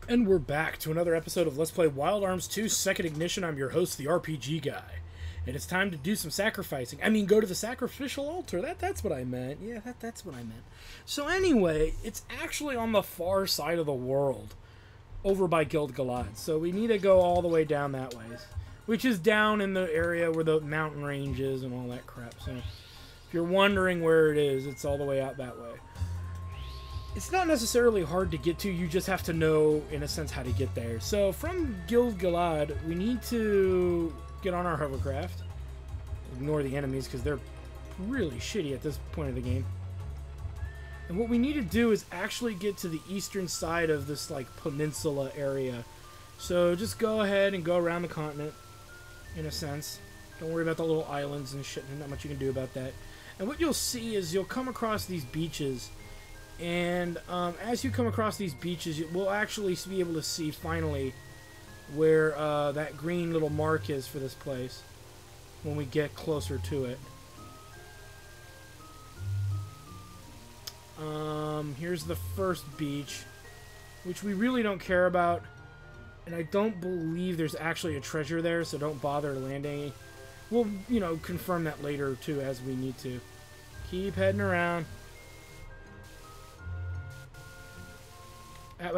And we're back to another episode of Let's Play Wild Arms 2 Second Ignition. I'm your host, the RPG Guy. And it's time to do some sacrificing. I mean, go to the sacrificial altar. That's what I meant. Yeah, that's what I meant. So anyway, it's actually on the far side of the world, over by Gil-galad. So we need to go all the way down that way, which is down in the area where the mountain range is and all that crap. So if you're wondering where it is, it's all the way out that way. It's not necessarily hard to get to, you just have to know, in a sense, how to get there. So, from Gil-galad, we need to get on our hovercraft. Ignore the enemies, because they're really shitty at this point of the game. And what we need to do is actually get to the eastern side of this, like, peninsula area. So, just go ahead and go around the continent, in a sense. Don't worry about the little islands and shit, there's not much you can do about that. And what you'll see is you'll come across these beaches. And as you come across these beaches, we'll actually be able to see, finally, where that green little mark is for this place when we get closer to it. Here's the first beach, which we really don't care about. And I don't believe there's actually a treasure there, so don't bother landing. We'll, you know, confirm that later, too, as we need to. Keep heading around. I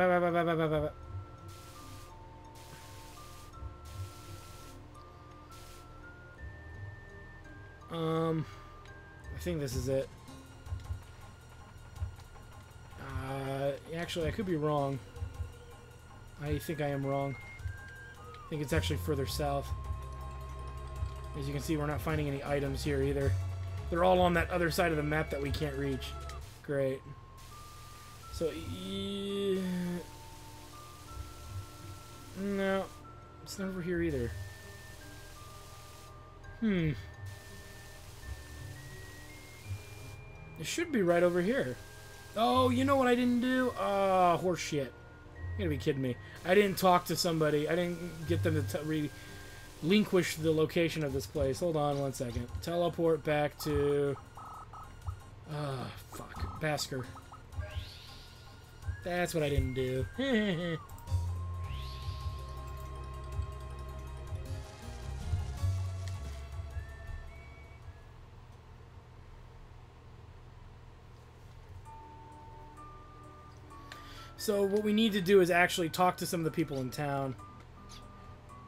think this is it. Actually, I could be wrong. I think I am wrong. I think it's actually further south. As you can see, we're not finding any items here either. They're all on that other side of the map that we can't reach. Great. So, no, it's not over here either. It should be right over here. Oh, you know what I didn't do? Horse shit. You're gonna be kidding me. I didn't talk to somebody. I didn't get them to relinquish the location of this place. Hold on one second. Teleport back to... fuck. Basker. That's what I didn't do. So what we need to do is actually talk to some of the people in town.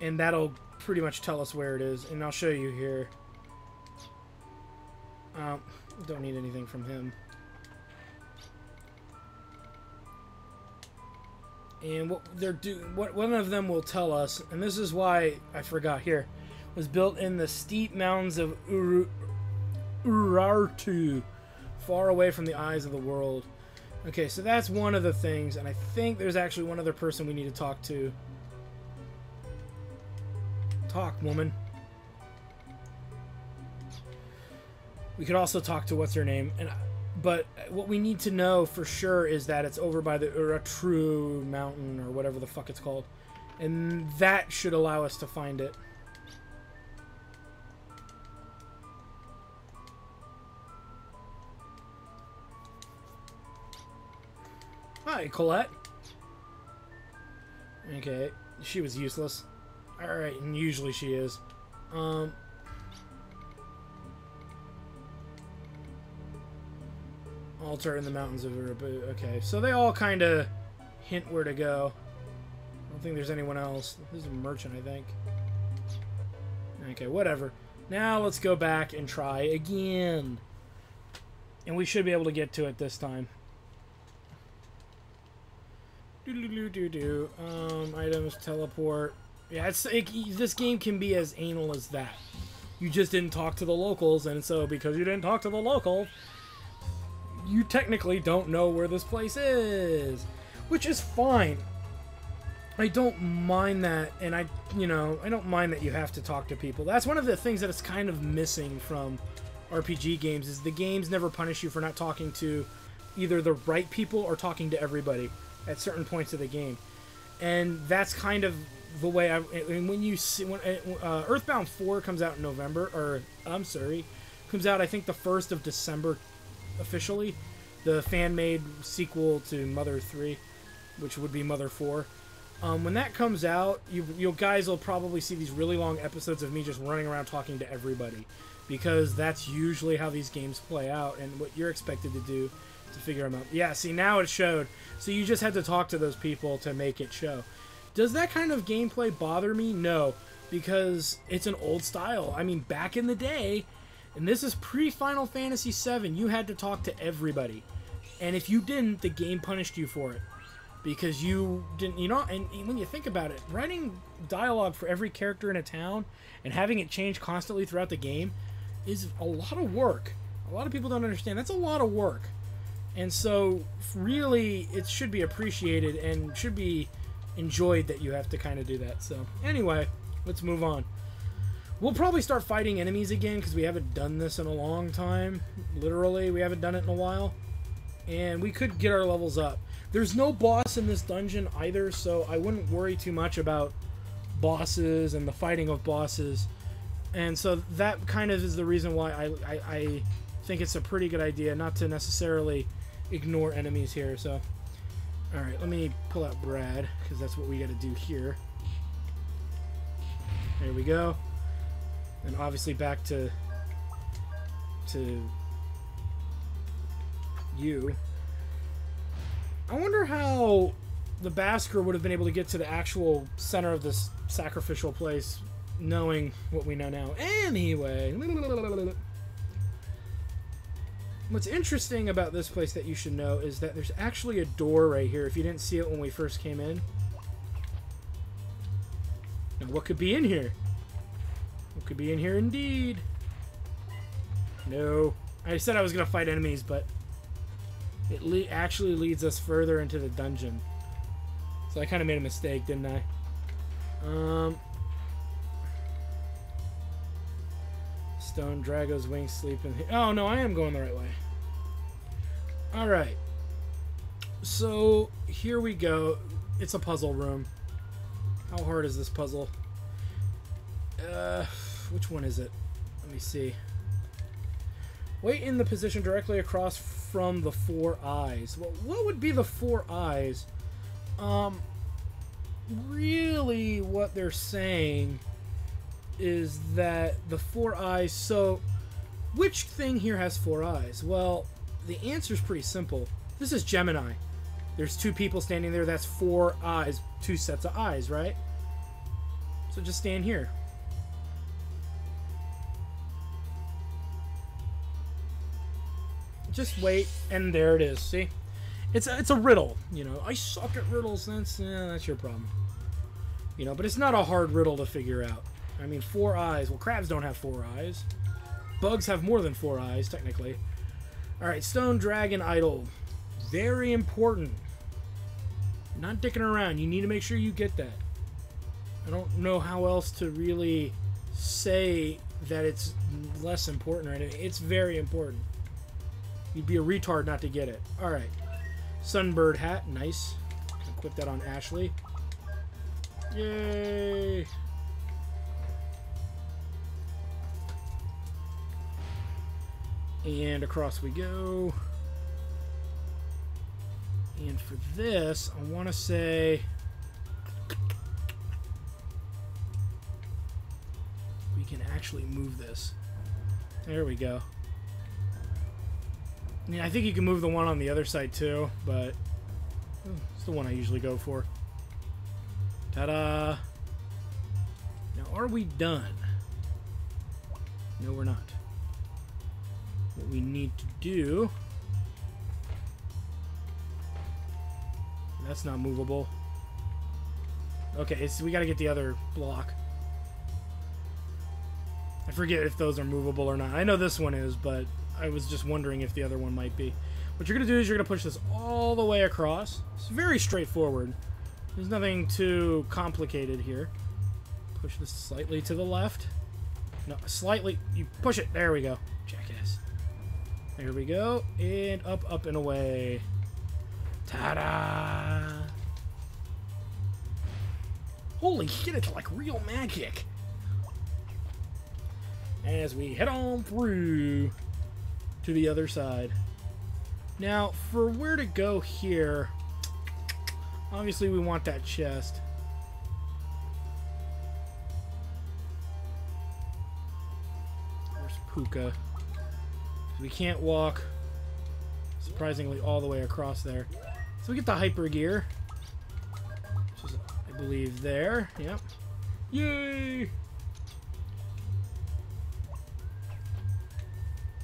And that'll pretty much tell us where it is. And I'll show you here. Don't need anything from him. And what they're what one of them will tell us, and this is why I forgot here, was built in the steep mountains of Urartu, far away from the eyes of the world. Okay, so that's one of the things, and I think there's actually one other person we need to talk to. Talk, woman. We could also talk to what's her name, but what we need to know for sure is that it's over by the Uratru mountain, or whatever the fuck it's called. And that should allow us to find it. Hi, Colette. Okay, she was useless. Alright, and usually she is. Altar in the mountains of Urubu. Okay, so they all kind of hint where to go. I don't think there's anyone else. This is a merchant, I think. Okay, whatever. Now let's go back and try again. And we should be able to get to it this time. Items, teleport. Yeah, this game can be as anal as that. You just didn't talk to the locals, and so because you didn't talk to the locals, you technically don't know where this place is, which is fine. I don't mind that, and I don't mind that you have to talk to people. That's one of the things that is kind of missing from RPG games, is the games never punish you for not talking to either the right people or talking to everybody at certain points of the game. And that's kind of the way and when you see, when Earthbound 4 comes out in November, or I'm sorry, comes out I think the 1st of December officially, the fan-made sequel to Mother 3, which would be Mother 4. When that comes out, you guys will probably see these really long episodes of me just running around talking to everybody, because that's usually how these games play out and what you're expected to do to figure them out. Yeah, see, now it showed. So you just had to talk to those people to make it show. Does that kind of gameplay bother me? No, because it's an old style. I mean, back in the day, and this is pre-Final Fantasy VII, you had to talk to everybody. And if you didn't, the game punished you for it. Because you didn't, you know, and when you think about it, writing dialogue for every character in a town and having it change constantly throughout the game is a lot of work. A lot of people don't understand. That's a lot of work. And so, really, it should be appreciated and should be enjoyed that you have to kind of do that. So, anyway, let's move on. We'll probably start fighting enemies again because we haven't done this in a long time. Literally, we haven't done it in a while. And we could get our levels up. There's no boss in this dungeon either, so I wouldn't worry too much about bosses and the fighting of bosses. And so that kind of is the reason why I think it's a pretty good idea not to necessarily ignore enemies here. So, alright, let me pull out Brad, because that's what we got to do here. There we go. And obviously back to you. I wonder how the Basker would have been able to get to the actual center of this sacrificial place, knowing what we know now. Anyway, what's interesting about this place that you should know is that there's actually a door right here, if you didn't see it when we first came in. Now, what could be in here? What could be in here indeed? No. I said I was going to fight enemies, but it actually leads us further into the dungeon. So I kind of made a mistake, didn't I? Stone Drago's wings sleeping. Oh, no, I am going the right way. Alright. So, here we go. It's a puzzle room. How hard is this puzzle? Which one is it? Let me see. Wait in the position directly across from the 4 eyes. Well, what would be the 4 eyes? Really what they're saying is that the 4 eyes... So, which thing here has 4 eyes? Well, the answer's pretty simple. This is Gemini. There's 2 people standing there. That's 4 eyes. 2 sets of eyes, right? So just stand here. Just wait, and there it is. See, it's a riddle. You know, I suck at riddles. That's your problem. You know, but it's not a hard riddle to figure out. I mean, 4 eyes. Well, crabs don't have 4 eyes. Bugs have more than 4 eyes, technically. All right, Stone Dragon Idol, very important. Not dicking around. You need to make sure you get that. I don't know how else to really say that it's less important or anything. It's very important. You'd be a retard not to get it. Alright. Sunbird hat. Nice. Equip that on Ashley. Yay! And across we go. And for this, I want to say... we can actually move this. There we go. Yeah, I think you can move the one on the other side too, but it's the one I usually go for. Ta-da! Now, are we done? No, we're not. What we need to do... That's not movable. Okay, so we gotta get the other block. I forget if those are movable or not. I know this one is, but I was just wondering if the other one might be. What you're going to do is you're going to push this all the way across. It's very straightforward. There's nothing too complicated here. Push this slightly to the left. No, slightly. You push it. There we go. Jackass. There we go. And up, up, and away. Ta-da! Holy shit, it's like real magic. As we head on through to the other side. Now, for where to go here, obviously we want that chest. puka. We can't walk, surprisingly, all the way across there. So we get the hyper gear, which is, I believe, there. Yep. Yay!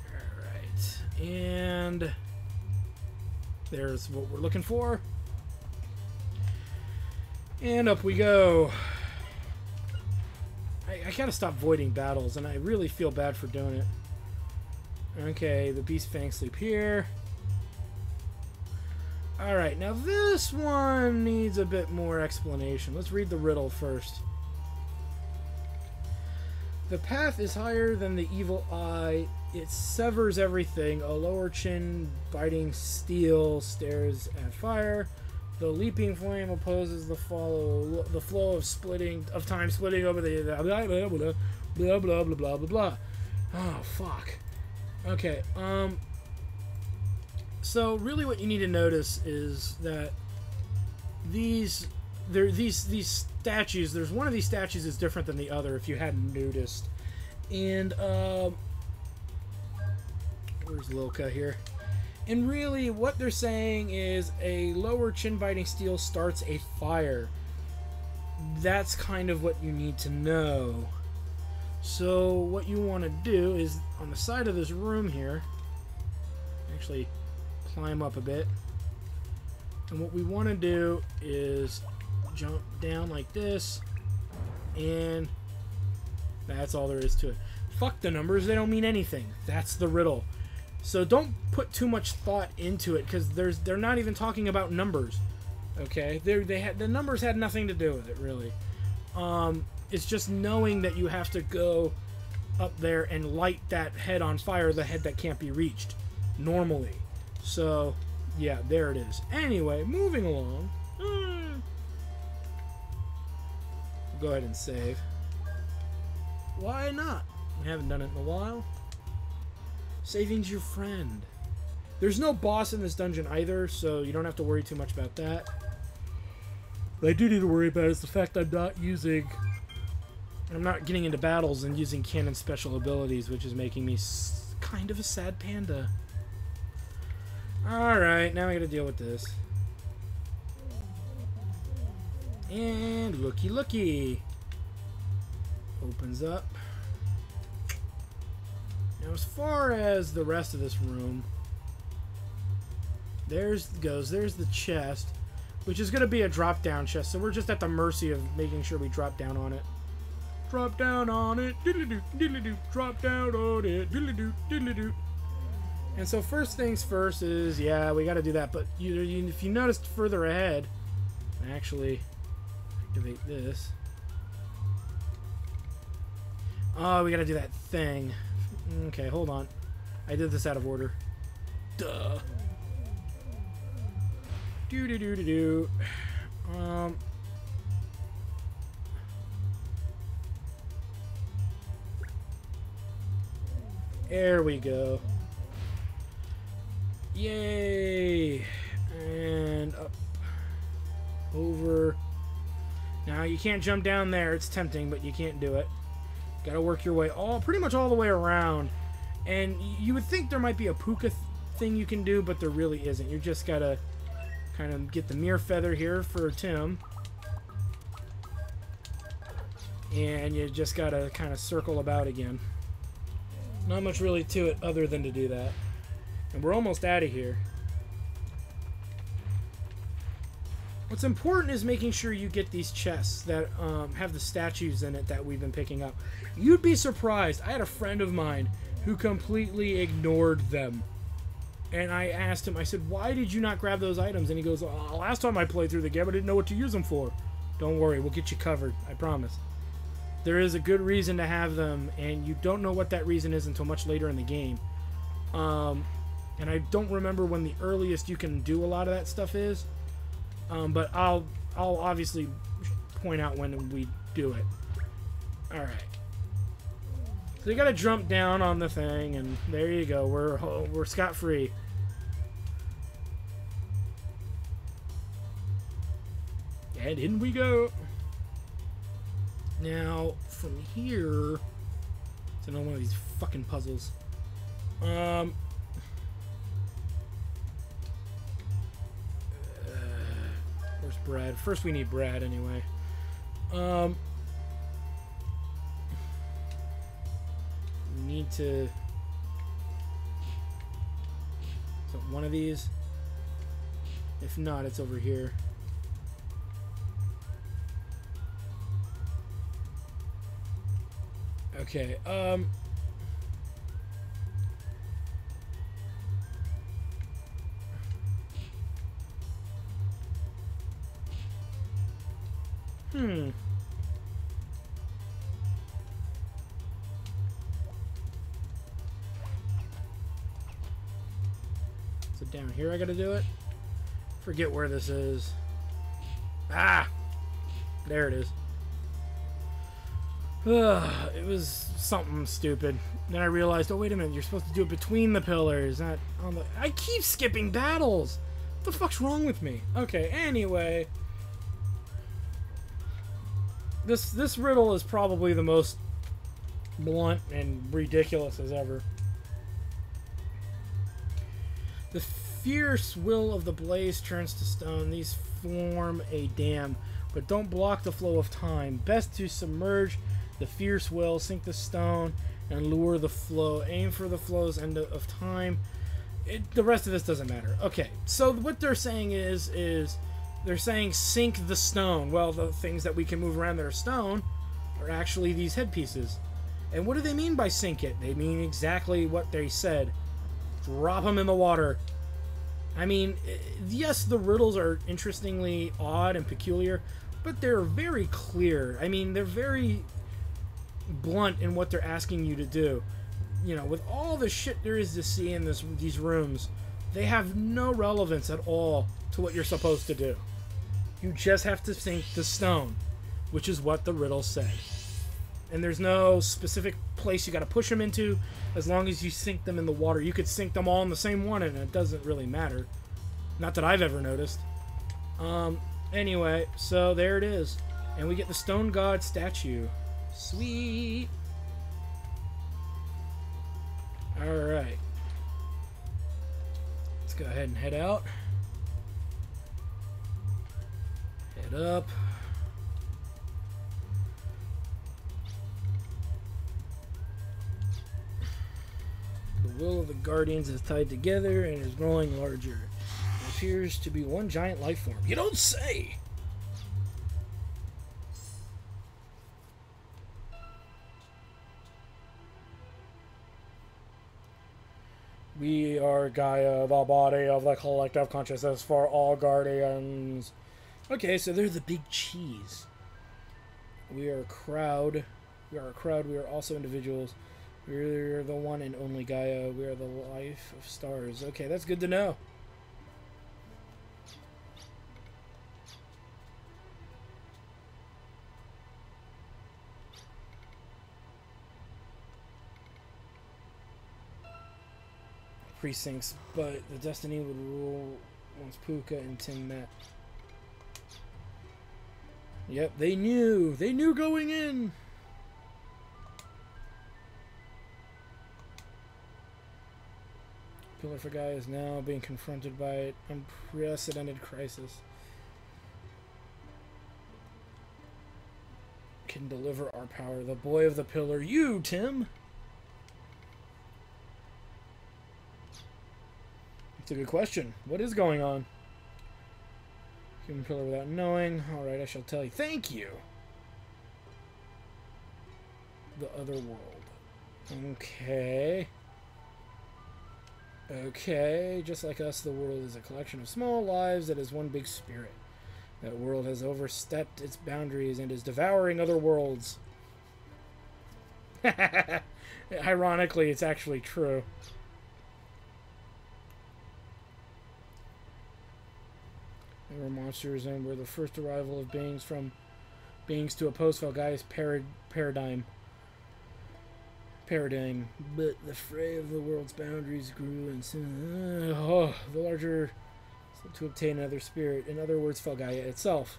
Alright. And there's what we're looking for. And up we go. I gotta stop voiding battles, and I really feel bad for doing it. Okay, the Beast Fang Sleep here. Alright, now this one needs a bit more explanation. Let's read the riddle first. The path is higher than the evil eye. It severs everything. A lower chin biting steel stares at fire. The leaping flame opposes the flow of time splitting over the blah blah blah blah blah blah blah blah blah. Oh fuck. Okay. So really, what you need to notice is that these statues. There's one of these statues is different than the other. If you hadn't noticed, and where's Lilka here? And really, what they're saying is a lower chin-biting steel starts a fire. That's kind of what you need to know. So what you want to do is, on the side of this room here, actually climb up a bit. And what we want to do is jump down like this. And that's all there is to it. Fuck the numbers, they don't mean anything. That's the riddle. So don't put too much thought into it, because they're not even talking about numbers. Okay, the numbers had nothing to do with it, really. It's just knowing that you have to go up there and light that head on fire, the head that can't be reached normally. So yeah, there it is. Anyway, moving along. Go ahead and save. Why not? We haven't done it in a while. Saving's your friend. There's no boss in this dungeon either, so you don't have to worry too much about that. What I do need to worry about is the fact I'm not getting into battles and using canon special abilities, which is making me kind of a sad panda. Alright, now I gotta deal with this. And looky looky. Opens up. Now, as far as the rest of this room, there's the chest, which is going to be a drop-down chest, so we're just at the mercy of making sure we drop down on it. Drop down on it, diddly-doo, diddly-doo, drop down on it, diddly-doo, diddly-doo. And so first things first is, yeah, we got to do that, but if you noticed further ahead, actually activate this. Oh, we got to do that thing. Okay, hold on. I did this out of order. Duh. Do. There we go. Yay! And up. Over. Now, you can't jump down there. It's tempting, but you can't do it. Gotta work your way pretty much all the way around. And you would think there might be a puka thing you can do, but there really isn't. You just gotta kind of get the mirror feather here for Tim. And you just gotta kind of circle about again. Not much really to it other than to do that. And we're almost out of here. What's important is making sure you get these chests that have the statues in it that we've been picking up. You'd be surprised. I had a friend of mine who completely ignored them. And I asked him, I said, why did you not grab those items? And he goes, oh, last time I played through the game, I didn't know what to use them for. Don't worry, we'll get you covered. I promise. There is a good reason to have them, and you don't know what that reason is until much later in the game. And I don't remember when the earliest you can do a lot of that stuff is. But I'll obviously point out when we do it. Alright. So you gotta jump down on the thing, and there you go. We're scot-free. And in we go. Now, from here, It's another one of these fucking puzzles. Where's Brad? First we need Brad anyway. We need to... So one of these? If not, it's over here. Okay, So down here I gotta do it? Forget where this is. Ah! There it is. It was something stupid. Then I realized, oh wait a minute, you're supposed to do it between the pillars, not on the... I keep skipping battles! What the fuck's wrong with me? Okay, anyway. This riddle is probably the most blunt and ridiculous as ever. The fierce will of the blaze turns to stone. These form a dam, but don't block the flow of time. Best to submerge the fierce will, sink the stone, and lure the flow. Aim for the flow's end of time. The rest of this doesn't matter. Okay, so what they're saying is they're saying sink the stone. Well, the things that we can move around that are stone are actually these headpieces. And what do they mean by sink it? They mean exactly what they said. Drop them in the water. I mean, yes, the riddles are interestingly odd and peculiar, but they're very clear. I mean, they're very blunt in what they're asking you to do. You know, with all the shit there is to see in these rooms, they have no relevance at all to what you're supposed to do. You just have to sink the stone, which is what the riddle said. And there's no specific place you got to push them into. As long as you sink them in the water, you could sink them all in the same one, and it doesn't really matter. Not that I've ever noticed. Anyway, so there it is, and we get the Stone God statue. Sweet. All right. Let's go ahead and head out. Head up. The will of the Guardians is tied together and is growing larger. It appears to be one giant life form. You don't say! We are Gaia, the body of the collective consciousness for all Guardians. Okay, so they're the big cheese. We are a crowd. We are a crowd. We are also individuals. We're the one and only Gaia. We are the life of stars. Okay, that's good to know. Precincts, but the destiny would rule once Puka and Tim met. Yep, they knew. They knew going in. Pillar for Gaia is now being confronted by an unprecedented crisis. Can deliver our power. The boy of the pillar. You, Tim. It's a good question. What is going on? Human pillar without knowing. Alright, I shall tell you. Thank you! The other world. Okay. Okay. Just like us, the world is a collection of small lives that is one big spirit. That world has overstepped its boundaries and is devouring other worlds. Ironically, it's actually true. They were monsters and were the first arrival of beings to oppose Falgaia's paradigm. But the fray of the world's boundaries grew and soon the larger to obtain another spirit. In other words, Falgaia itself.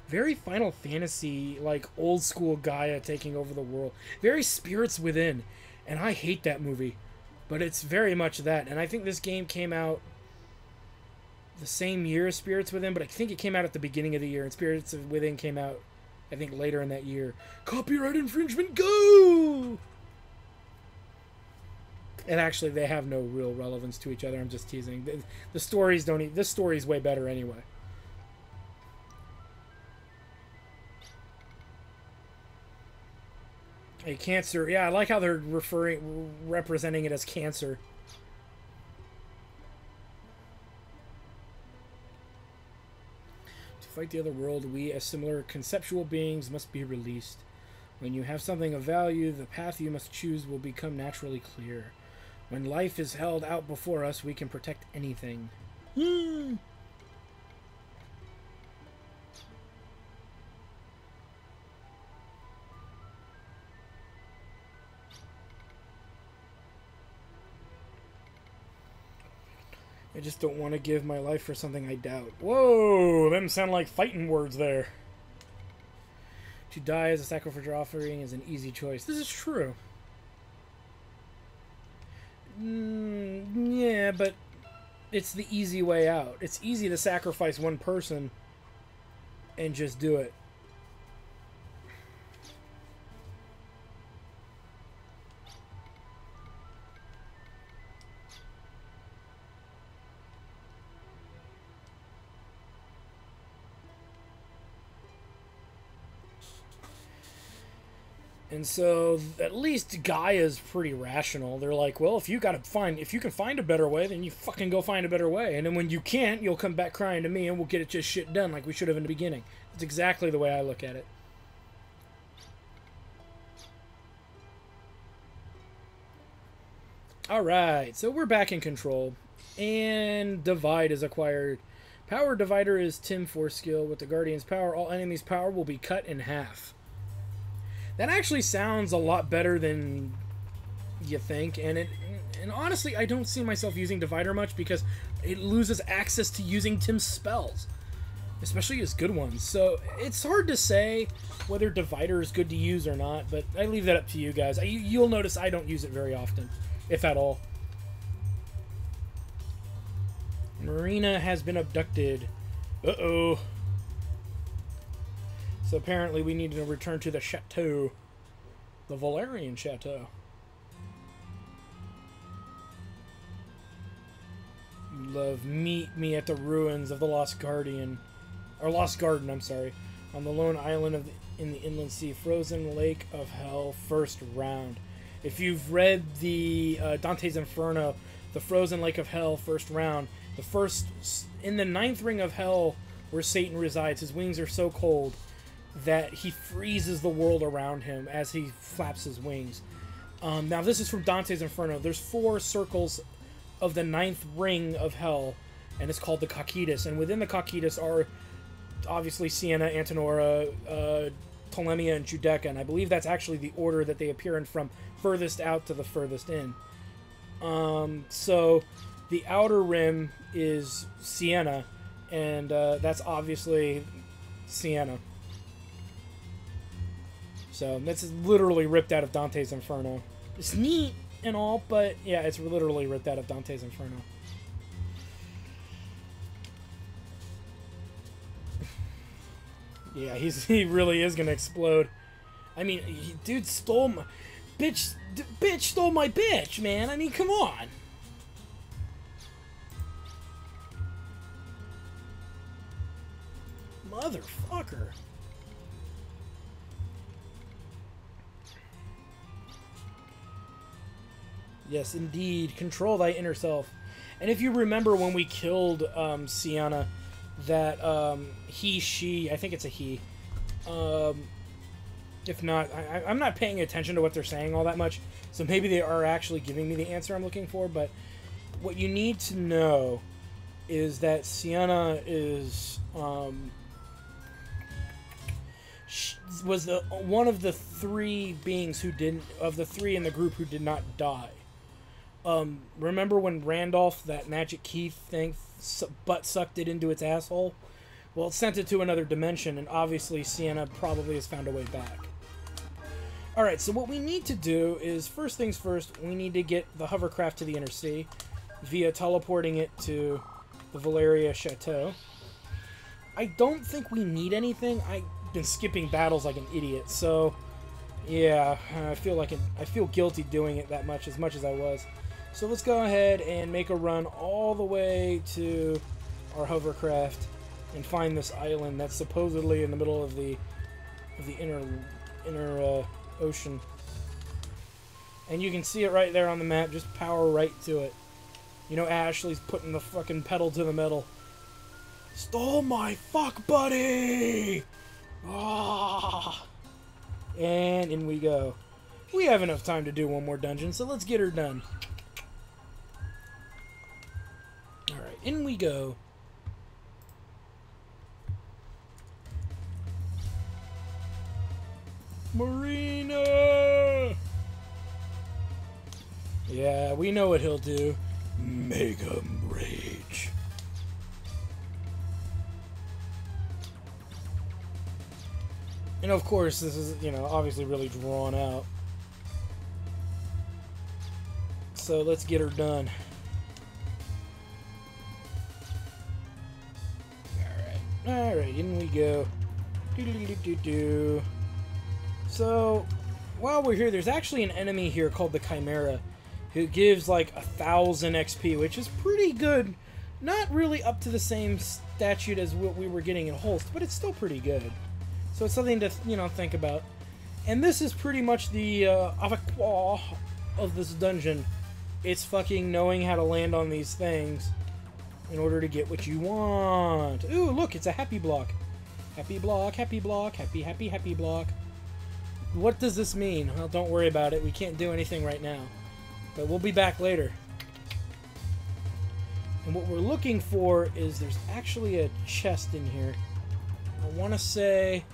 Very Final Fantasy, like old school Gaia taking over the world. Very Spirits Within. And I hate that movie. But it's very much that. And I think this game came out the same year as Spirits Within, but I think it came out at the beginning of the year, and Spirits Within came out, I think, later in that year. Copyright infringement, go! And actually, they have no real relevance to each other. I'm just teasing. The stories don't. This story's way better anyway. A cancer. Yeah, I like how they're representing it as cancer. To fight the other world, we, as similar conceptual beings, must be released. When you have something of value, the path you must choose will become naturally clear. When life is held out before us, we can protect anything. I just don't want to give my life for something I doubt. Whoa, them sound like fighting words there. To die as a sacrificial offering is an easy choice. This is true. Yeah, but it's the easy way out. It's easy to sacrifice one person and just do it. And so, at least Gaia's pretty rational. They're like, well, if you can find a better way, then you fucking go find a better way. And then when you can't, you'll come back crying to me, and we'll get it just shit done like we should have in the beginning. That's exactly the way I look at it. Alright, so we're back in control. And Divide is acquired. Power Divider is Tim Forskill. With the Guardian's power, all enemies' power will be cut in half. That actually sounds a lot better than you think, and honestly, I don't see myself using Divider much because it loses access to using Tim's spells, especially his good ones. So it's hard to say whether Divider is good to use or not, but I leave that up to you guys. You'll notice I don't use it very often, if at all. Marina has been abducted. Uh-oh. So apparently we need to return to the chateau. The Valerian Chateau. Love, meet me at the ruins of the Lost Guardian. Or Lost Garden, I'm sorry. On the lone island in the Inland Sea. Frozen Lake of Hell, first round. If you've read the Dante's Inferno, the Frozen Lake of Hell, first round. In the 9th ring of Hell, where Satan resides, his wings are so cold that he freezes the world around him as he flaps his wings. Now, this is from Dante's Inferno. There's 4 circles of the 9th ring of Hell, and it's called the Cocytus. And within the Cocytus are, obviously, Sienna, Antinora, Ptolemia, and Judeca. And I believe that's actually the order that they appear in from furthest out to the furthest in. So, the outer rim is Sienna, and that's obviously Sienna. So, that's literally ripped out of Dante's Inferno. It's neat and all, but yeah, it's literally ripped out of Dante's Inferno. Yeah, he really is gonna explode. I mean, dude stole my... Bitch stole my bitch, man. I mean, come on. Motherfucker. Yes, indeed. Control thy inner self. And if you remember when we killed Sienna, that she, I think it's a he. If not, I'm not paying attention to what they're saying all that much, so maybe they are actually giving me the answer I'm looking for, but what you need to know is that Sienna is, was one of the 3 beings who didn't, of the 3 in the group who did not die. Remember when Randolph, that magic key thing, butt sucked it into its asshole? Well, it sent it to another dimension, and obviously Sienna probably has found a way back. Alright, so what we need to do is, first things first, we need to get the hovercraft to the Inner Sea via teleporting it to the Valeria Chateau. I don't think we need anything. I've been skipping battles like an idiot, so yeah, I feel guilty doing it that much as I was. So let's go ahead and make a run all the way to our hovercraft and find this island that's supposedly in the middle of the inner ocean. And you can see it right there on the map. Just power right to it. You know, Ashley's putting the fucking pedal to the metal. Stole my fuck buddy! Ah! And in we go. We have enough time to do one more dungeon, so let's get her done. Alright, in we go. Marina! Yeah, we know what he'll do. Make him rage. And of course, this is, you know, obviously really drawn out. So let's get her done. Alright, in we go. So, while we're here, there's actually an enemy here called the Chimera, who gives like 1,000 XP, which is pretty good. Not really up to the same statute as what we were getting in Holst, but it's still pretty good. So it's something to, you know, think about. And this is pretty much the avacqua of this dungeon. It's fucking knowing how to land on these things in order to get what you want. Ooh, look, it's a happy block. Happy block, happy block, happy, happy, happy block. What does this mean? Well, don't worry about it. We can't do anything right now. But we'll be back later. And what we're looking for is there's actually a chest in here. I want to say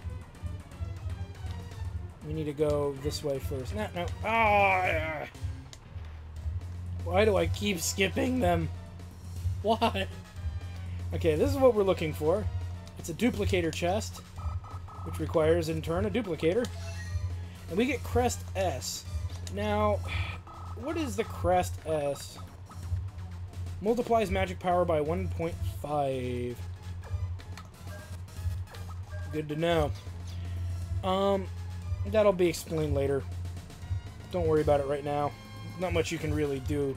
we need to go this way first. No, no. Ah! Why do I keep skipping them? Why? Okay, this is what we're looking for. It's a duplicator chest, which requires, in turn, a duplicator. And we get Crest S. Now, what is the Crest S? Multiplies magic power by 1.5. Good to know. That'll be explained later. Don't worry about it right now. Not much you can really do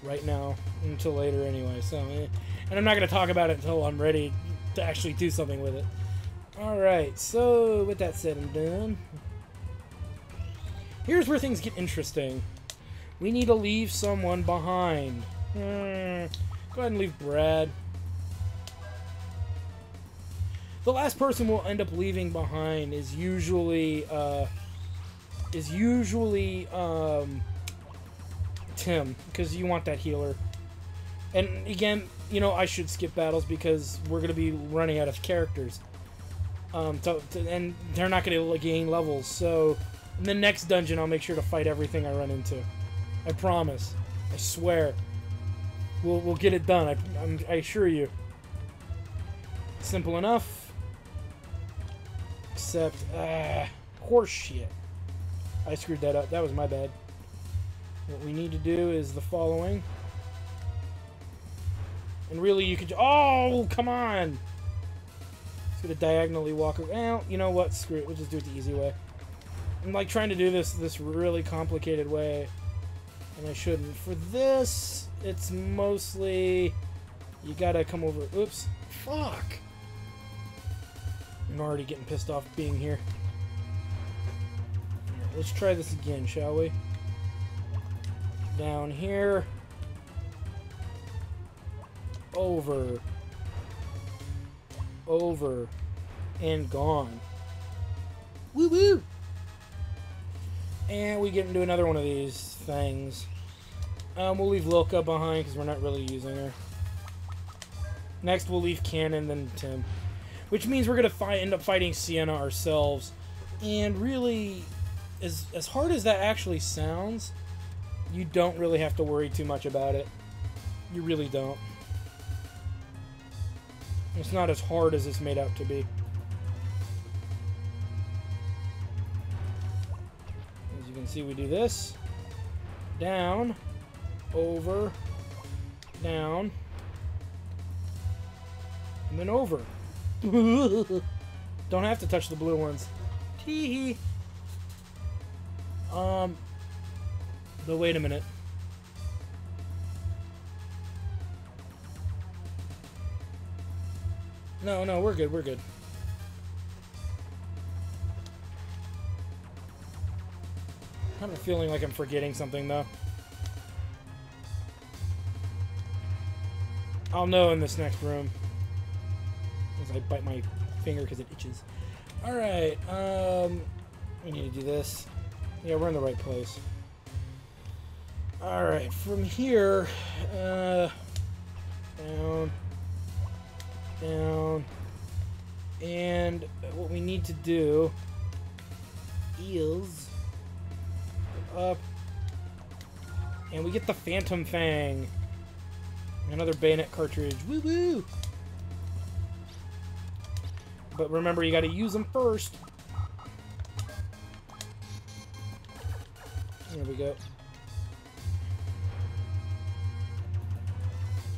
right now until later anyway. So, and I'm not going to talk about it until I'm ready to actually do something with it. Alright, so with that said and done, here's where things get interesting. We need to leave someone behind. Go ahead and leave Brad. The last person we'll end up leaving behind is usually Tim, because you want that healer. And again, you know, I should skip battles because we're going to be running out of characters. And they're not going to gain levels, so in the next dungeon I'll make sure to fight everything I run into. I promise. I swear. We'll get it done. I assure you. Simple enough. Except, horse shit. I screwed that up. That was my bad. What we need to do is the following. And really, you could... Oh, come on! It's gonna diagonally walk... Well, you know what? Screw it. We'll just do it the easy way. I'm, like, trying to do this really complicated way. And I shouldn't. For this, it's mostly... You gotta come over... Oops. Fuck! I'm already getting pissed off being here. Right, let's try this again, shall we? Down here. Over. Over. And gone. Woo woo! And we get into another one of these things. We'll leave Lilka behind because we're not really using her. Next we'll leave Cannon, then Tim. Which means we're going to end up fighting Sienna ourselves. And really, as hard as that actually sounds, you don't really have to worry too much about it. You really don't. It's not as hard as it's made out to be. As you can see, we do this. Down. Over. Down. And then over. Don't have to touch the blue ones. Tee-hee. But wait a minute. No, no, we're good, we're good. I have a feeling like I'm forgetting something, though. I'll know in this next room. As I bite my finger because it itches. Alright, we need to do this. Yeah, we're in the right place. Alright, from here, down, down, and what we need to do is up, and we get the Phantom Fang. Another bayonet cartridge. Woo woo! But remember, you gotta use them first. There we go.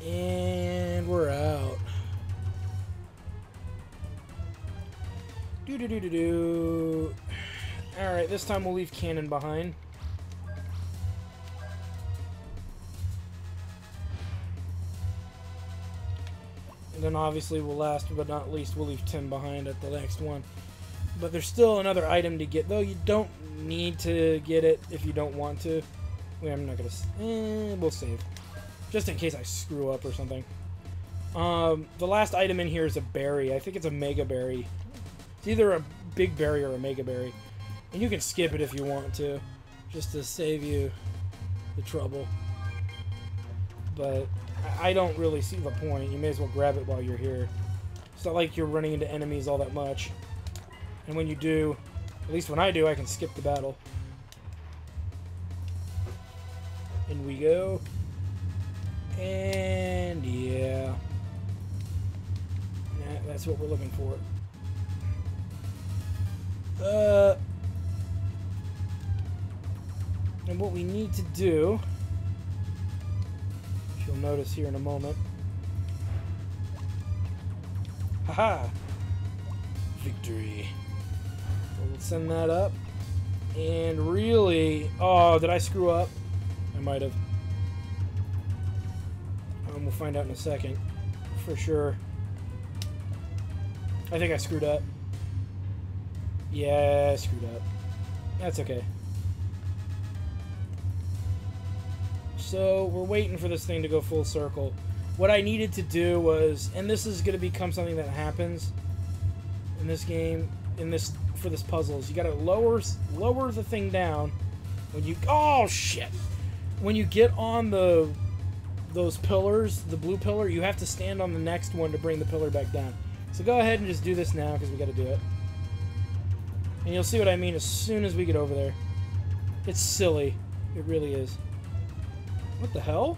And we're out. Do. Alright, this time we'll leave cannon behind. And then obviously we'll last but not least, we'll leave Tim behind at the next one. But there's still another item to get, though you don't need to get it if you don't want to. I'm not gonna... we'll save. Just in case I screw up or something. The last item in here is a berry. I think it's a Mega Berry. It's either a Big Berry or a Mega Berry. And you can skip it if you want to, just to save you the trouble. But I don't really see the point. You may as well grab it while you're here. It's not like you're running into enemies all that much. And when you do, at least when I do, I can skip the battle. In we go. And yeah. That's what we're looking for. And what we need to do, which you'll notice here in a moment. Haha! Victory. We'll send that up. And really... Oh, did I screw up? I might have. We'll find out in a second. For sure. I think I screwed up. Yeah, I screwed up. That's okay. So, we're waiting for this thing to go full circle. What I needed to do was... And this is going to become something that happens in this game, for this puzzle, is you gotta lower the thing down when you... Oh, shit! When you get on those pillars, the blue pillar, you have to stand on the next one to bring the pillar back down. So go ahead and just do this now, because we gotta do it. And you'll see what I mean as soon as we get over there. It's silly. It really is. What the hell?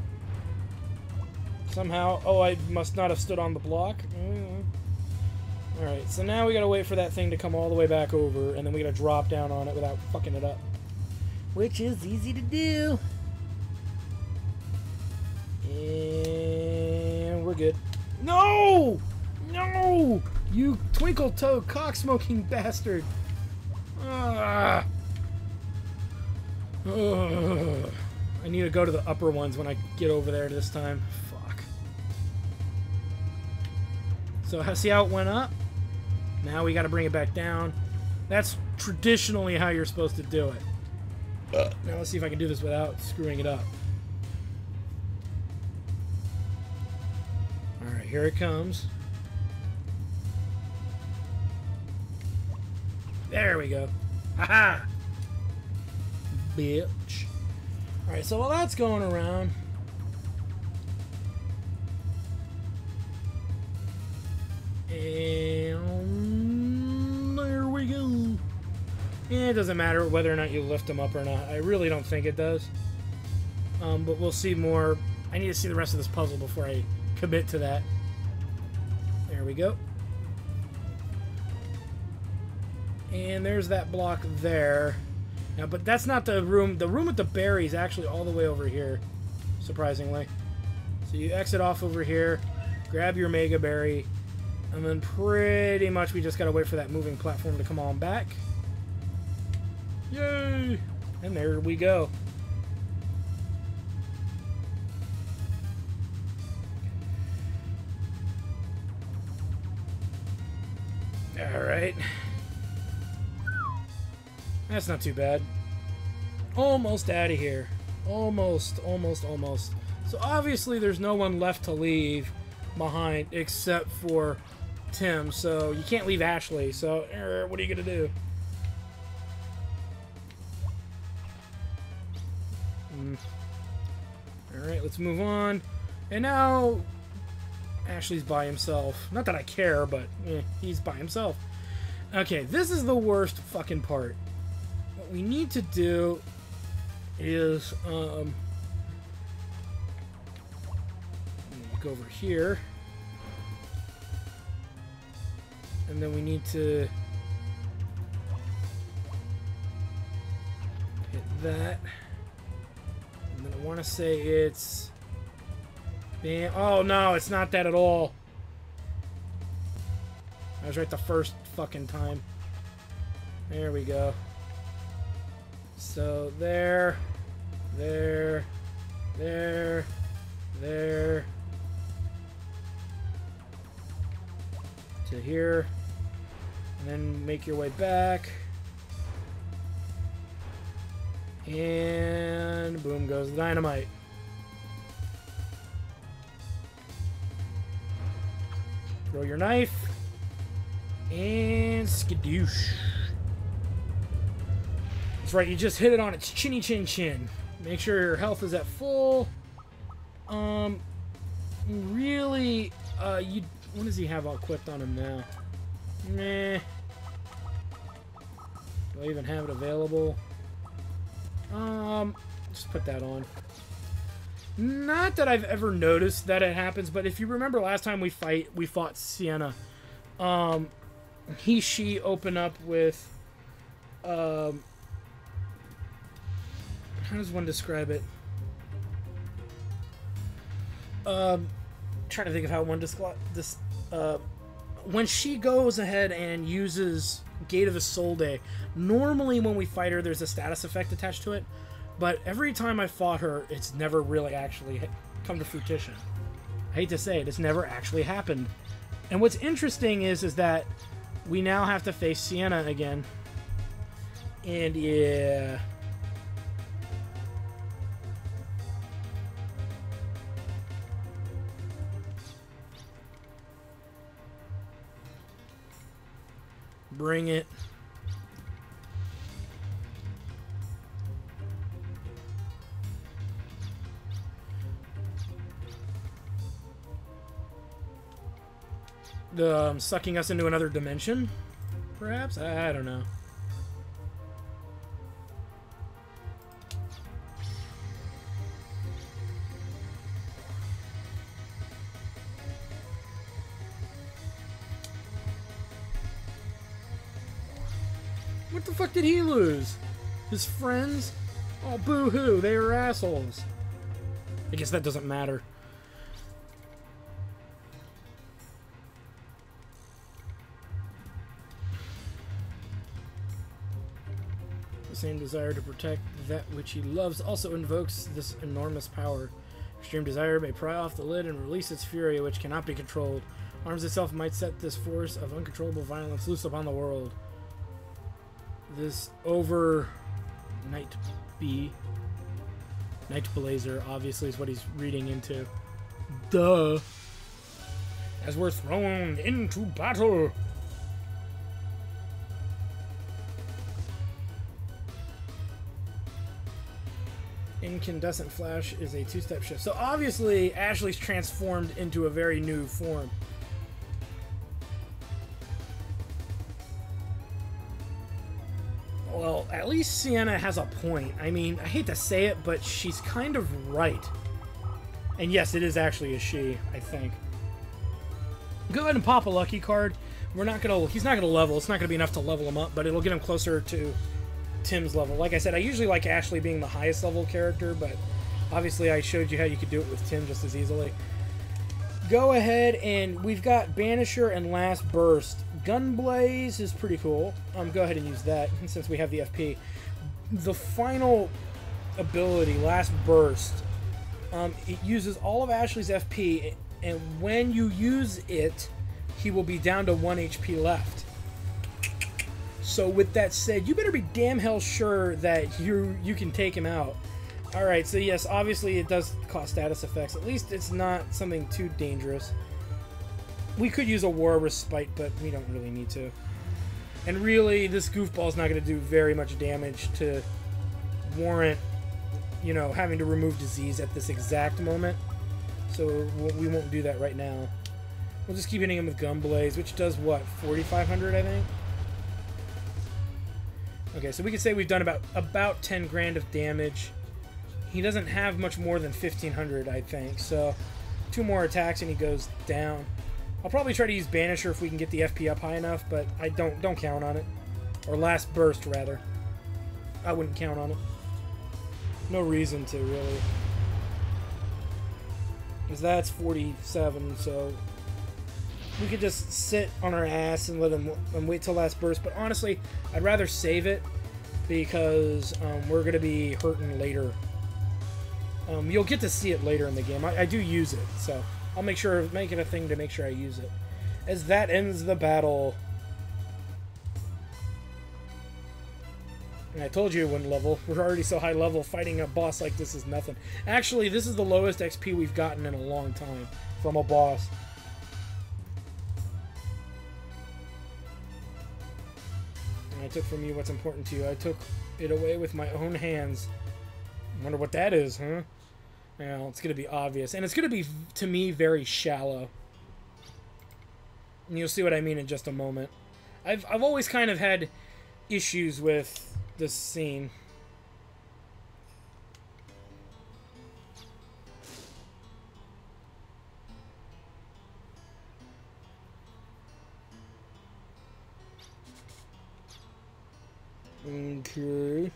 Somehow... Oh, I must not have stood on the block. Alright, so now we gotta wait for that thing to come all the way back over, and then we gotta drop down on it without fucking it up. Which is easy to do. And we're good. No! No! You twinkle-toed, cock-smoking bastard! I need to go to the upper ones when I get over there this time. Fuck. So, see how it went up? Now we gotta bring it back down. That's traditionally how you're supposed to do it. Now let's see if I can do this without screwing it up. Alright, here it comes. There we go. Haha! Bitch. Alright, so while that's going around... And there we go. Yeah, it doesn't matter whether or not you lift them up or not. I really don't think it does. But we'll see more. I need to see the rest of this puzzle before I commit to that. There we go. And there's that block there. Now, but that's not the room. The room with the berry is actually all the way over here, surprisingly. So you exit off over here, grab your Mega Berry, and then pretty much we just gotta wait for that moving platform to come on back. Yay! And there we go. Alright. That's not too bad. Almost out of here. Almost. So obviously there's no one left to leave behind except for Tim. So you can't leave Ashley. So what are you going to do? Alright, let's move on. And now Ashley's by himself. Not that I care, but he's by himself. Okay, this is the worst fucking part. What we need to do is go over here, and then we need to hit that, and then I want to say it's bam. Oh no, it's not that at all. I was right the first fucking time. There we go. So there, to here, and then make your way back, and boom goes the dynamite. Throw your knife, and skadoosh. That's right, you just hit it on its chinny chin chin. Make sure your health is at full. Really, what does he have all equipped on him now? Meh. Do I even have it available? Just put that on. Not that I've ever noticed that it happens, but if you remember last time we fought Sienna, she open up with, how does one describe it? Trying to think of how one describe this. When she goes ahead and uses Gate of Isolde, normally when we fight her, there's a status effect attached to it. But every time I fought her, it's never really actually come to fruition. I hate to say it, it's never actually happened. And what's interesting is that we now have to face Sienna again. And yeah. Bring it. Sucking us into another dimension, perhaps? I don't know. What the fuck did he lose? His friends? Oh, boo-hoo, they were assholes. I guess that doesn't matter. The same desire to protect that which he loves also invokes this enormous power. Extreme desire may pry off the lid and release its fury, which cannot be controlled. Arms itself might set this force of uncontrollable violence loose upon the world. This over Night Blazer obviously is what he's reading into. Duh. As we're thrown into battle. Incandescent Flash is a two-step shift. So obviously Ashley's transformed into a very new form. Well, at least Sienna has a point. I mean, I hate to say it, but she's kind of right. And yes, it is actually a she, I think. Go ahead and pop a lucky card. We're not gonna. He's not gonna level. It's not gonna be enough to level him up, but it'll get him closer to Tim's level. Like I said, I usually like Ashley being the highest level character, but obviously I showed you how you could do it with Tim just as easily. Go ahead, and we've got Banisher and Last Burst. Gunblaze is pretty cool. Go ahead and use that since we have the FP. The final ability, Last Burst, it uses all of Ashley's FP, and when you use it, he will be down to 1 HP left. So with that said, you better be damn hell sure that you can take him out. Alright, so yes, obviously it does cost status effects. At least it's not something too dangerous. We could use a War Respite, but we don't really need to. And really, this goofball's not going to do very much damage to warrant, you know, having to remove disease at this exact moment. So we won't do that right now. We'll just keep hitting him with Gunblaze, which does what, 4,500, I think? Okay, so we could say we've done about 10 grand of damage. He doesn't have much more than 1,500, I think, so 2 more attacks and he goes down. I'll probably try to use Banisher if we can get the FP up high enough, but I don't count on it. Or Last Burst, rather. I wouldn't count on it. No reason to, really. Because that's 47, so we could just sit on our ass and let him and wait till Last Burst. But honestly, I'd rather save it because we're going to be hurting later. You'll get to see it later in the game. I do use it, so I'll make it a thing to make sure I use it. As that ends the battle. And I told you it wouldn't level. We're already so high level, fighting a boss like this is nothing. Actually, this is the lowest XP we've gotten in a long time from a boss. And I took from you what's important to you. I took it away with my own hands. Wonder what that is, huh? Well, it's going to be obvious. And it's going to be, to me, very shallow. And you'll see what I mean in just a moment. I've always kind of had issues with this scene. Okay.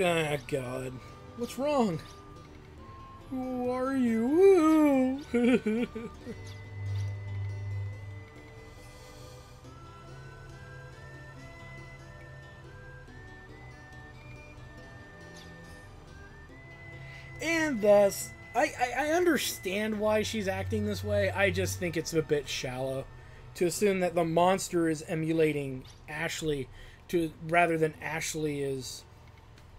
Ah, God. What's wrong? Who are you? And thus, I understand why she's acting this way. I just think it's a bit shallow to assume that the monster is emulating Ashley rather than Ashley is,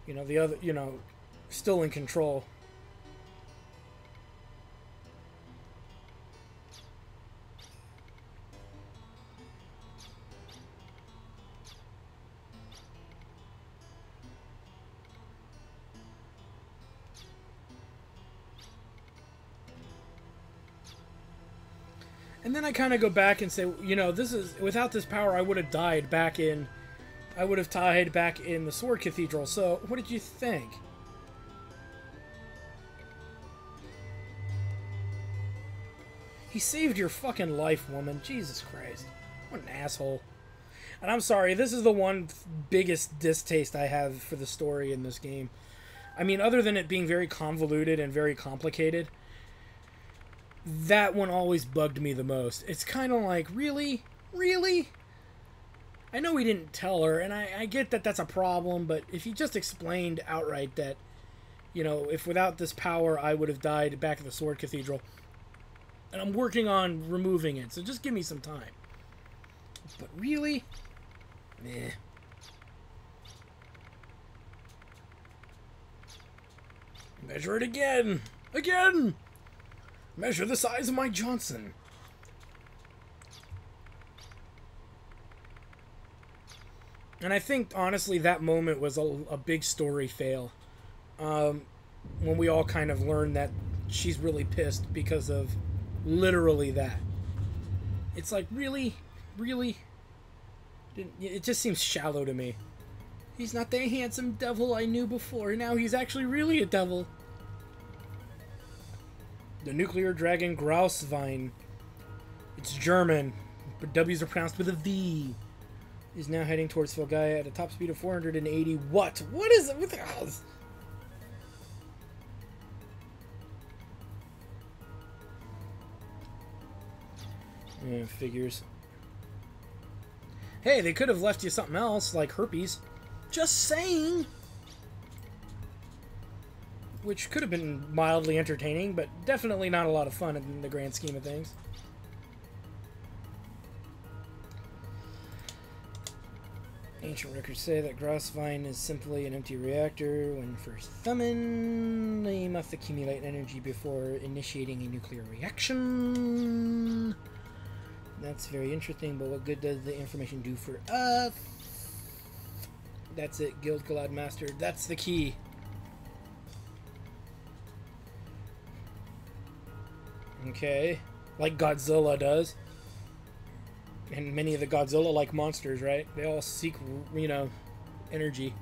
you know, the other, you know, still in control. And then I kind of go back and say, you know, without this power, I would have died back in the Sword Cathedral. So, what did you think? He saved your fucking life, woman. Jesus Christ. What an asshole. And I'm sorry, this is the one biggest distaste I have for the story in this game. I mean, other than it being very convoluted and very complicated, that one always bugged me the most. It's kind of like, really? Really? I know he didn't tell her, and I get that that's a problem, but if he just explained outright that, you know, if without this power I would have died back at the Sword Cathedral, and I'm working on removing it, so just give me some time. But really? Meh. Measure it again! Again! Measure the size of my Johnson. And I think, honestly, that moment was a big story fail. When we all kind of learned that she's really pissed because of literally that. It's like, really? Really? It just seems shallow to me. He's not the handsome devil I knew before. Now he's actually really a devil. The nuclear dragon Grauswein. It's German, but W's are pronounced with a V. Is now heading towards Filgaia at a top speed of 480. What? What is it? What the hell is... Yeah, figures. Hey, they could have left you something else, like herpes. Just saying! Which could have been mildly entertaining, but definitely not a lot of fun in the grand scheme of things. Ancient records say that Grauswein is simply an empty reactor. When first summoned, they must accumulate energy before initiating a nuclear reaction. That's very interesting, but what good does the information do for us? That's it, Guild Galad Master. That's the key. Okay. Like Godzilla does. And many of the Godzilla-like monsters, right? They all seek, you know, energy.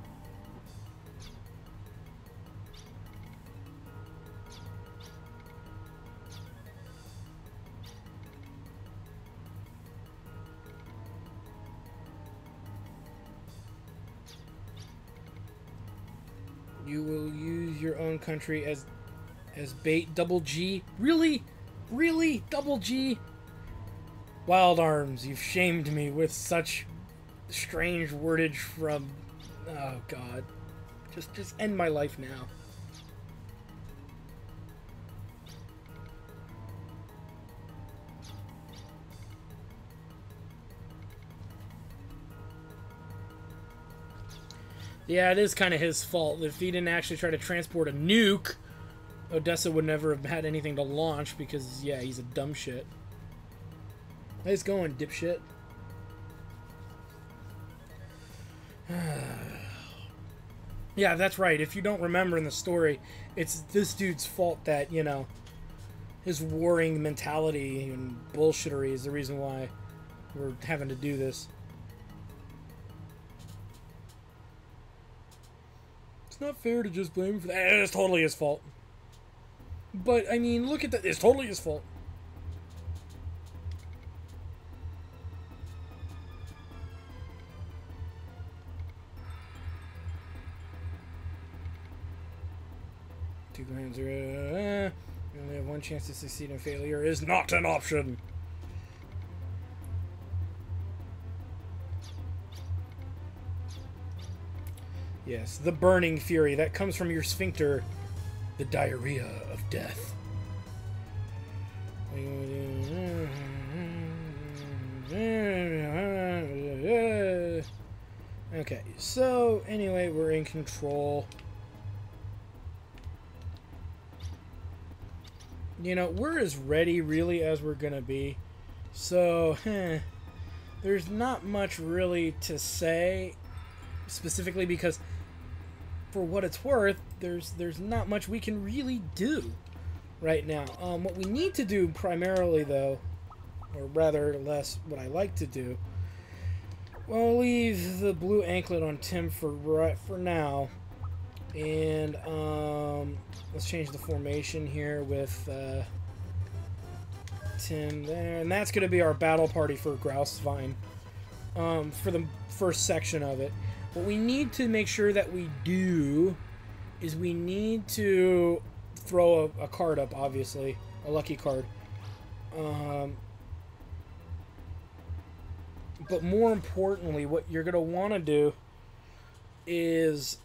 You will use your own country as bait. Double G? Really? Really? Double G? Wild Arms, you've shamed me with such strange wordage from... Oh, God. Just end my life now. Yeah, it is kind of his fault. If he didn't actually try to transport a nuke, Odessa would never have had anything to launch because, yeah, he's a dumb shit. Nice going, dipshit. Yeah, that's right. If you don't remember in the story, it's this dude's fault that, you know, his warring mentality and bullshittery is the reason why we're having to do this. It's not fair to just blame him for that. It's totally his fault. But, I mean, look at that. It's totally his fault. Two glands are, you only have one chance to succeed, and failure is not an option. Yes, the burning fury that comes from your sphincter, the diarrhea of death. Okay, so anyway, we're in control. You know, we're as ready, really, as we're gonna be. So, there's not much really to say, specifically because, for what it's worth, there's not much we can really do right now. What we need to do primarily, though, or rather less what I like to do, well, leave the blue anklet on Tim for now. And let's change the formation here with Tim there, and that's going to be our battle party for Grauswein for the first section of it. What we need to make sure that we do is we need to throw a card up, obviously, a lucky card. But more importantly, what you're going to want to do is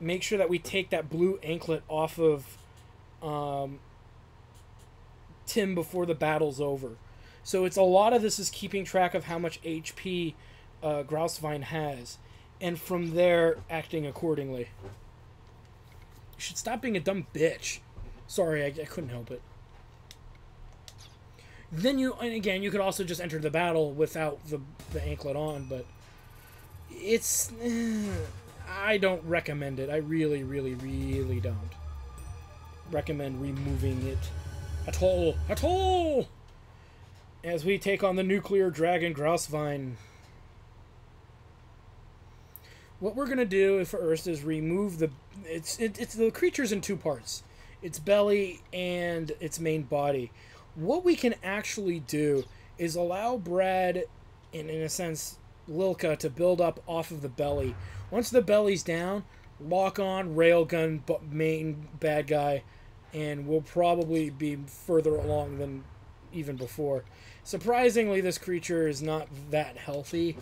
make sure that we take that blue anklet off of Tim before the battle's over. So it's a lot of this is keeping track of how much HP Grauswein has, and from there acting accordingly. You should stop being a dumb bitch. Sorry, I couldn't help it. Then and again, you could also just enter the battle without the anklet on, but it's... I don't recommend it. I really, really, really don't recommend removing it at all. At all! As we take on the nuclear dragon Grauswein. What we're going to do first is remove the... It's the creature's in two parts. its belly and its main body. What we can actually do is allow Brad, and in a sense, Lilka, to build up off of the belly. Once the belly's down, lock on, railgun, main bad guy, and we'll probably be further along than even before. Surprisingly, this creature is not that healthy.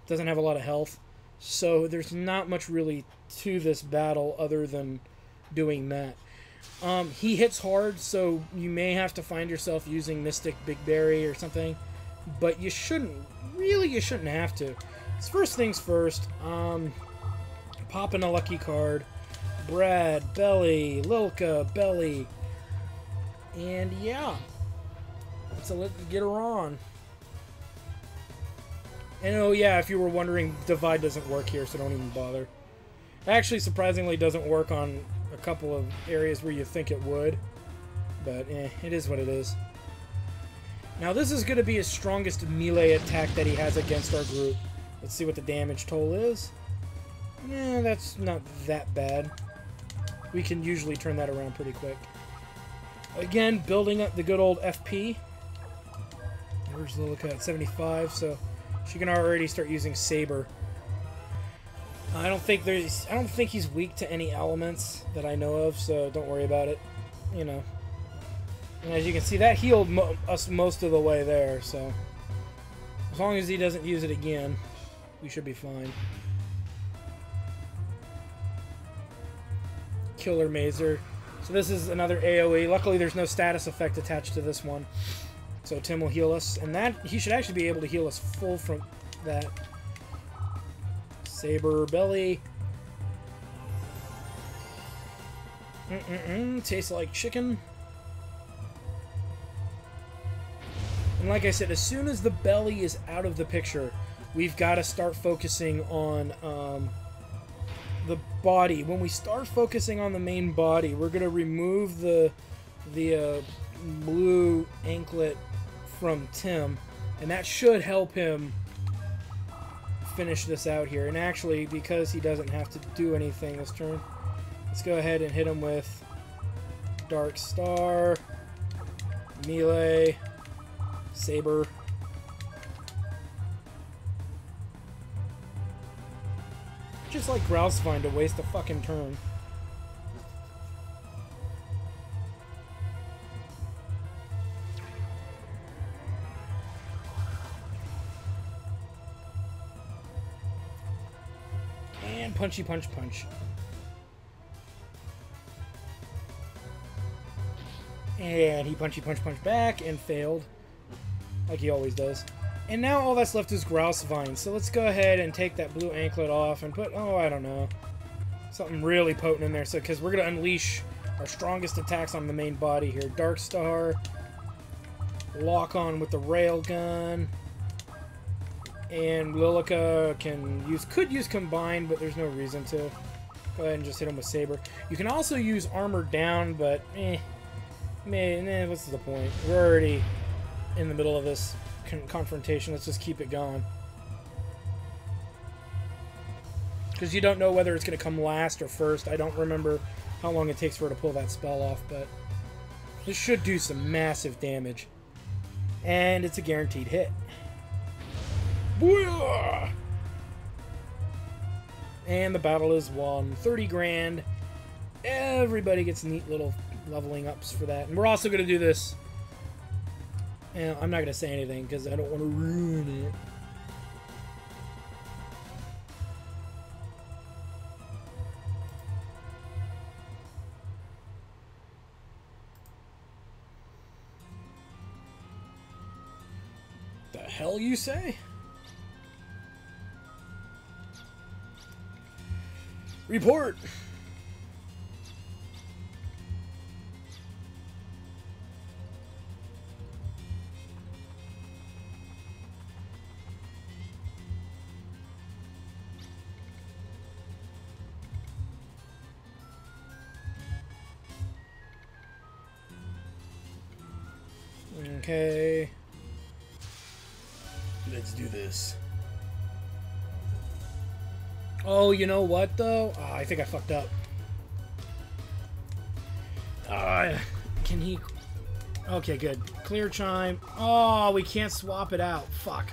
Doesn't have a lot of health. So there's not much really to this battle other than doing that. He hits hard, so you may have to find yourself using Mystic Big Berry or something. But you shouldn't. Really, you shouldn't have to. It's first things first. Popping a lucky card. Brad, belly, Lilka, belly. And yeah. So let's get her on. And oh yeah, if you were wondering, Divide doesn't work here, so don't even bother. Actually, surprisingly, doesn't work on a couple of areas where you think it would. But it is what it is. Now this is going to be his strongest melee attack that he has against our group. Let's see what the damage toll is. That's not that bad. We can usually turn that around pretty quick. Again, building up the good old FP. Where's Lilka at 75, so she can already start using Saber. I don't think he's weak to any elements that I know of, so don't worry about it. You know. And as you can see, that healed us most of the way there, so as long as he doesn't use it again, we should be fine. Killer Mazer. So this is another AoE. Luckily, there's no status effect attached to this one. So Tim will heal us, and that he should actually be able to heal us full from that. Saber belly. Tastes like chicken. And like I said, as soon as the belly is out of the picture, we've got to start focusing on the body. When we start focusing on the main body, we're going to remove the blue anklet from Tim, and that should help him finish this out here. And actually, because he doesn't have to do anything this turn, let's go ahead and hit him with Dark Star, melee, Saber. Just like Grousevine to waste a fucking turn. And punchy punch punch. And he punchy punch punch back and failed. Like he always does. And now all that's left is Grousevine. So let's go ahead and take that blue anklet off and put, oh, I don't know, something really potent in there. So, because we're going to unleash our strongest attacks on the main body here. Dark Star. Lock on with the railgun. And Lilka could use Combine, but there's no reason to. Go ahead and just hit him with Saber. You can also use Armor Down, but what's the point? We're already in the middle of this confrontation. Let's just keep it going. Because you don't know whether it's going to come last or first. I don't remember how long it takes for her to pull that spell off, but this should do some massive damage. And it's a guaranteed hit. Booyah! And the battle is won. 30 grand. Everybody gets neat little leveling ups for that. And we're also going to do this. And I'm not going to say anything because I don't want to ruin it. The hell you say? Report! Okay. Let's do this. Oh, you know what, though? Oh, I think I fucked up. Can he... Okay, good. Clear chime. Oh, we can't swap it out. Fuck.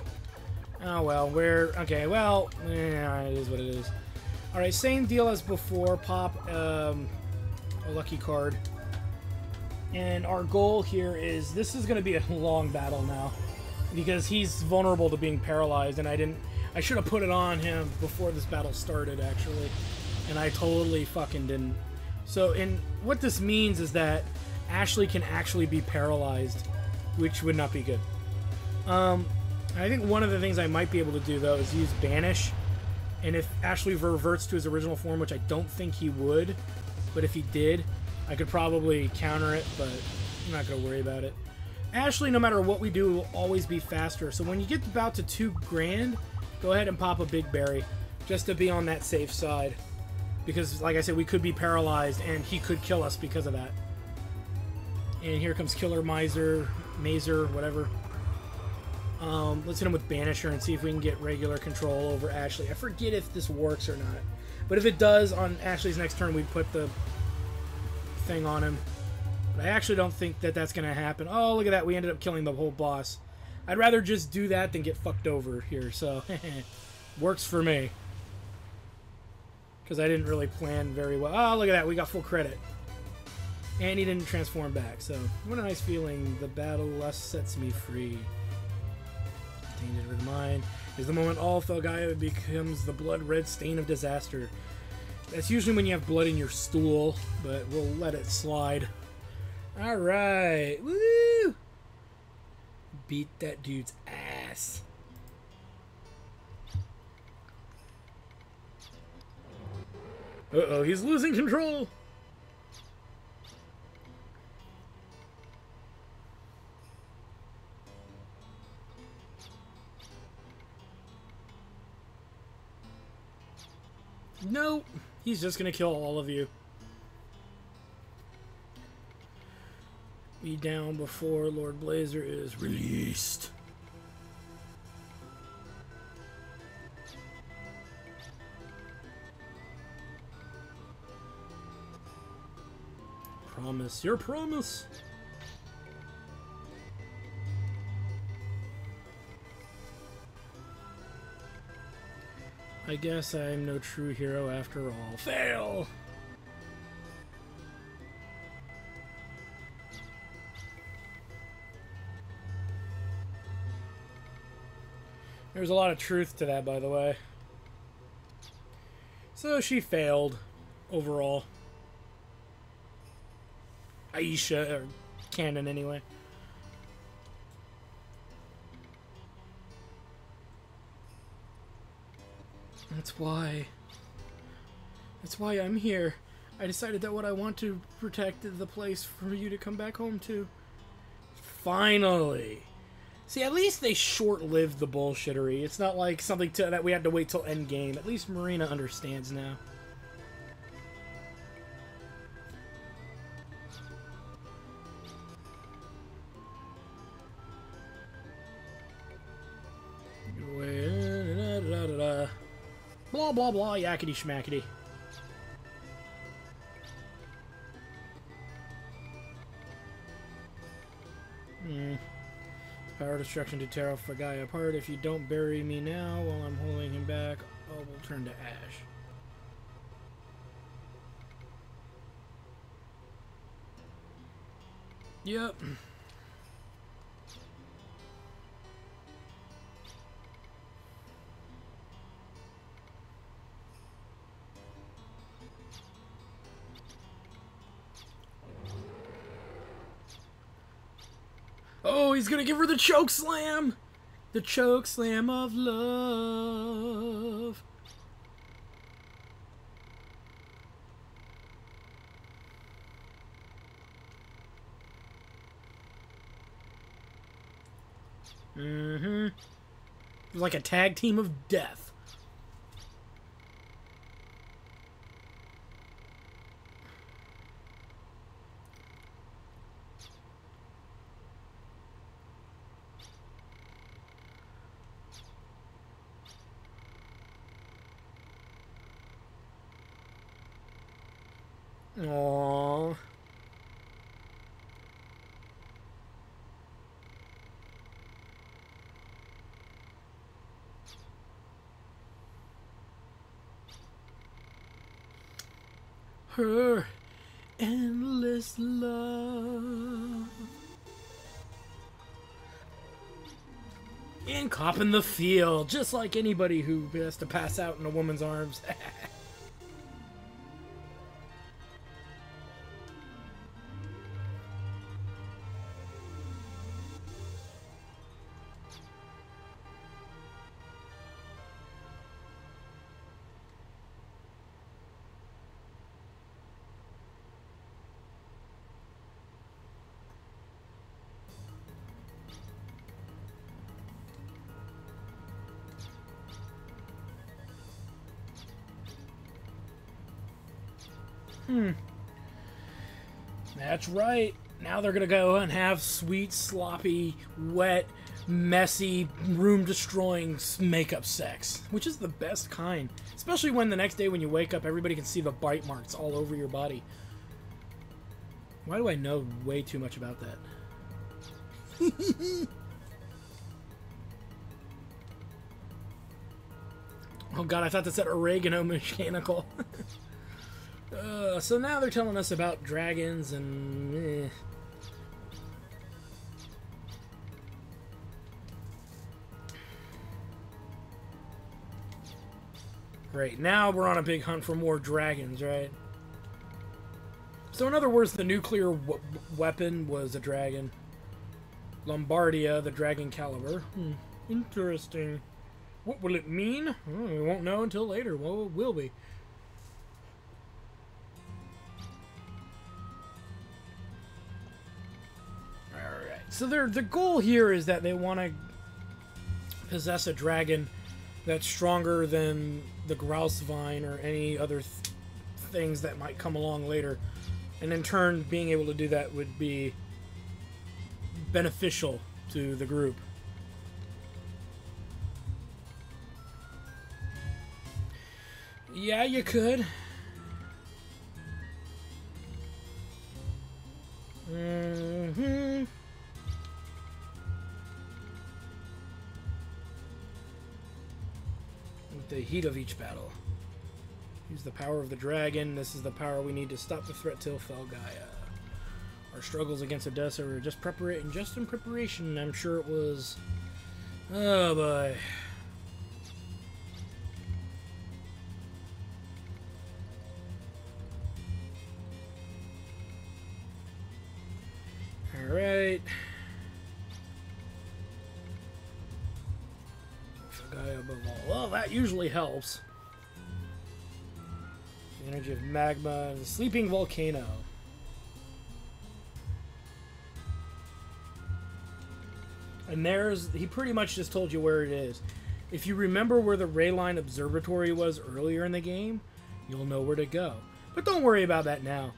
Oh, well, we're... Okay, well, it is what it is. Alright, same deal as before. Pop a lucky card. And our goal here is... This is going to be a long battle now. Because he's vulnerable to being paralyzed, and I should have put it on him before this battle started, actually. And I totally fucking didn't. So, what this means is that Ashley can actually be paralyzed, which would not be good. I think one of the things I might be able to do, though, is use Banish. And if Ashley reverts to his original form, which I don't think he would, but if he did, I could probably counter it, but I'm not going to worry about it. Ashley, no matter what we do, will always be faster. So when you get about to 2 grand, go ahead and pop a Big Berry, just to be on that safe side. Because, like I said, we could be paralyzed, and he could kill us because of that. And here comes Killer Mazer, whatever. Let's hit him with Banisher and see if we can get regular control over Ashley. I forget if this works or not. But if it does, on Ashley's next turn, we put the thing on him. But I actually don't think that that's going to happen. Oh, look at that. We ended up killing the whole boss. I'd rather just do that than get fucked over here. So, works for me. Because I didn't really plan very well. Oh, look at that. We got full credit. And he didn't transform back. So, what a nice feeling. The battle lust sets me free. Tainted with mine is the moment all Felgaia becomes the blood-red stain of disaster. That's usually when you have blood in your stool, but we'll let it slide. Alright. Woo! Beat that dude's ass. Uh-oh, he's losing control! Nope. He's just gonna kill all of you. Be down before Lord Blazer is released. Promise. Your promise. I guess I'm no true hero after all. Fail! There's a lot of truth to that, by the way. So she failed, overall. Aisha, or canon anyway. That's why I'm here. I decided that what I want to protect is the place for you to come back home to. Finally. See, at least they short-lived the bullshittery. It's not like something that we had to wait till endgame. At least Marina understands now. Blah, blah, blah, yakety schmackety. Power destruction to tear off Felgaia apart. If you don't bury me now while I'm holding him back, all will turn to ash. Yep. Oh, he's gonna give her the choke slam! The choke slam of love. Mm-hmm. It was like a tag team of death. Aww. her endless love. And copping the feel, just like anybody who has to pass out in a woman's arms. That's right. Now they're gonna go and have sweet, sloppy, wet, messy, room-destroying makeup sex, which is the best kind. Especially when the next day when you wake up, everybody can see the bite marks all over your body. Why do I know way too much about that? Oh god, I thought that said oregano mechanical. So now they're telling us about dragons and... Great, now we're on a big hunt for more dragons, right? So in other words, the nuclear weapon was a dragon. Lombardia, the dragon caliber. Interesting. What will it mean? We won't know until later. Well, it will be. So the goal here is that they want to possess a dragon that's stronger than the grouse vine or any other things that might come along later. And in turn, being able to do that would be beneficial to the group. Yeah, you could. The heat of each battle. Use the power of the dragon. This is the power we need to stop the threat till Falgaia. Our struggles against Odessa were just in preparation. I'm sure it was. Oh boy. All right. Above all. Well, that usually helps. The energy of magma, the sleeping volcano. And he pretty much just told you where it is. If you remember where the Rayline Observatory was earlier in the game, you'll know where to go. But don't worry about that now.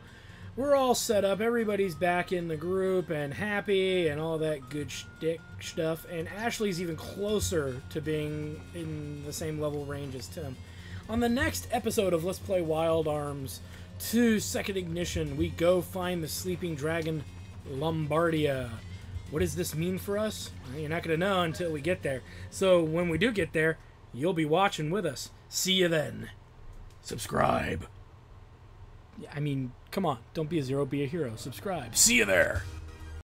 We're all set up, everybody's back in the group and happy and all that good shtick stuff, and Ashley's even closer to being in the same level range as Tim. On the next episode of Let's Play Wild Arms 2 Second Ignition, we go find the sleeping dragon Lombardia. What does this mean for us? Well, you're not going to know until we get there. So when we do get there, you'll be watching with us. See you then. Subscribe. I mean, come on. Don't be a zero, be a hero. Subscribe. See you there.